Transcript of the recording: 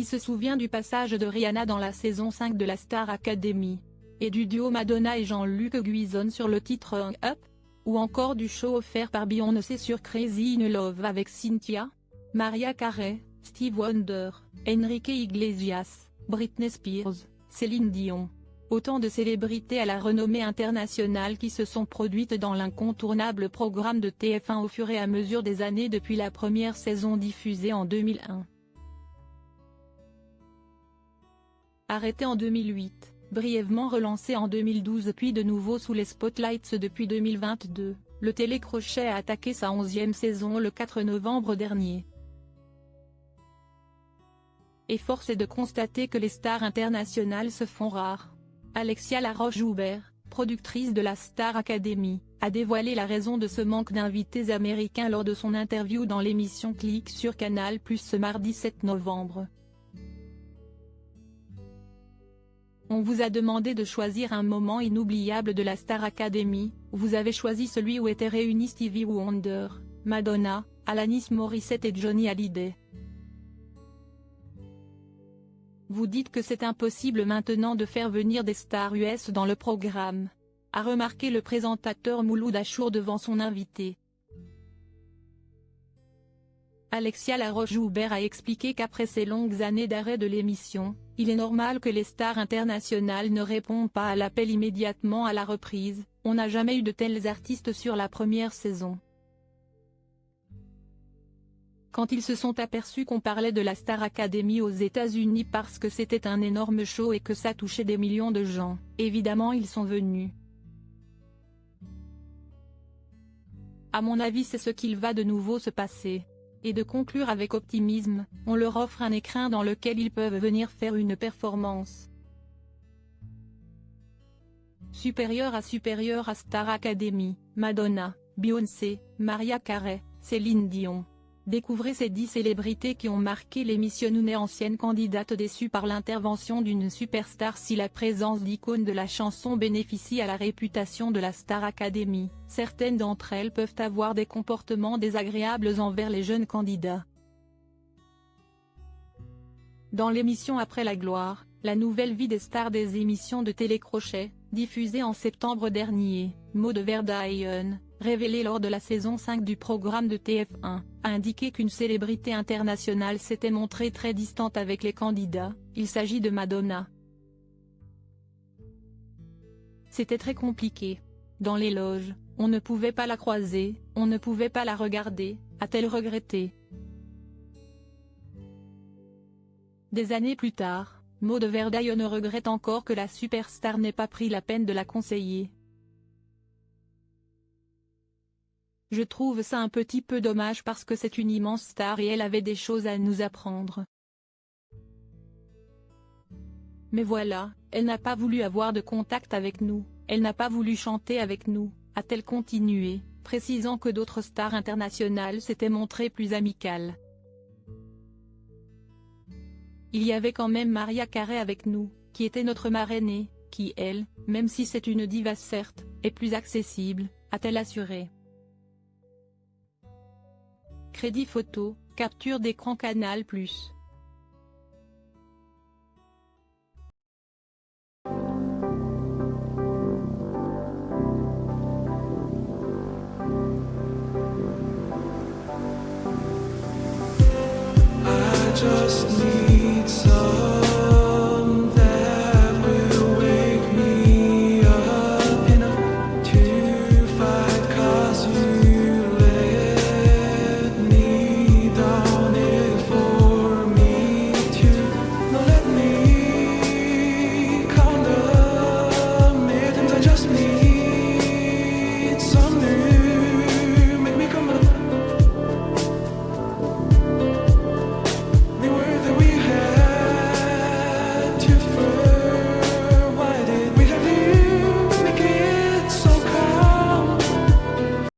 Qui se souvient du passage de Rihanna dans la saison 5 de la Star Academy? Et du duo Madonna et Jean-Luc Guizon sur le titre Hang Up? Ou encore du show offert par Beyoncé sur Crazy in Love avec Cynthia, Mariah Carey, Stevie Wonder, Enrique Iglesias, Britney Spears, Céline Dion. Autant de célébrités à la renommée internationale qui se sont produites dans l'incontournable programme de TF1 au fur et à mesure des années depuis la première saison diffusée en 2001. Arrêté en 2008, brièvement relancé en 2012 puis de nouveau sous les spotlights depuis 2022, le télécrochet a attaqué sa 11e saison le 4 novembre dernier. Et force est de constater que les stars internationales se font rares. Alexia Laroche-Joubert, productrice de la Star Academy, a dévoilé la raison de ce manque d'invités américains lors de son interview dans l'émission Click sur Canal+ ce mardi 7 novembre. On vous a demandé de choisir un moment inoubliable de la Star Academy, vous avez choisi celui où étaient réunis Stevie Wonder, Madonna, Alanis Morissette et Johnny Hallyday. Vous dites que c'est impossible maintenant de faire venir des stars US dans le programme, a remarqué le présentateur Mouloud Achour devant son invité. Alexia Laroche-Joubert a expliqué qu'après ces longues années d'arrêt de l'émission, il est normal que les stars internationales ne répondent pas à l'appel immédiatement à la reprise, on n'a jamais eu de tels artistes sur la première saison. Quand ils se sont aperçus qu'on parlait de la Star Academy aux États-Unis parce que c'était un énorme show et que ça touchait des millions de gens, évidemment ils sont venus. À mon avis c'est ce qu'il va de nouveau se passer. Et de conclure avec optimisme, on leur offre un écrin dans lequel ils peuvent venir faire une performance supérieure à Star Academy, Madonna, Beyoncé, Mariah Carey, Céline Dion. Découvrez ces 10 célébrités qui ont marqué l'émission. Une ancienne candidate déçue par l'intervention d'une superstar. Si la présence d'icônes de la chanson bénéficie à la réputation de la Star Academy, certaines d'entre elles peuvent avoir des comportements désagréables envers les jeunes candidats. Dans l'émission Après la gloire, la nouvelle vie des stars des émissions de télécrochet, diffusée en septembre dernier, Maud Verdaillen, révélée lors de la saison 5 du programme de TF1, a indiqué qu'une célébrité internationale s'était montrée très distante avec les candidats, il s'agit de Madonna. C'était très compliqué. Dans les loges, on ne pouvait pas la croiser, on ne pouvait pas la regarder, a-t-elle regretté. Des années plus tard, Maud Verdaillen regrette encore que la superstar n'ait pas pris la peine de la conseiller. Je trouve ça un petit peu dommage parce que c'est une immense star et elle avait des choses à nous apprendre. Mais voilà, elle n'a pas voulu avoir de contact avec nous, elle n'a pas voulu chanter avec nous, a-t-elle continué, précisant que d'autres stars internationales s'étaient montrées plus amicales. Il y avait quand même Mariah Carey avec nous, qui était notre marraine, qui elle, même si c'est une diva certes, est plus accessible, a-t-elle assuré. Crédit photo, capture d'écran Canal+.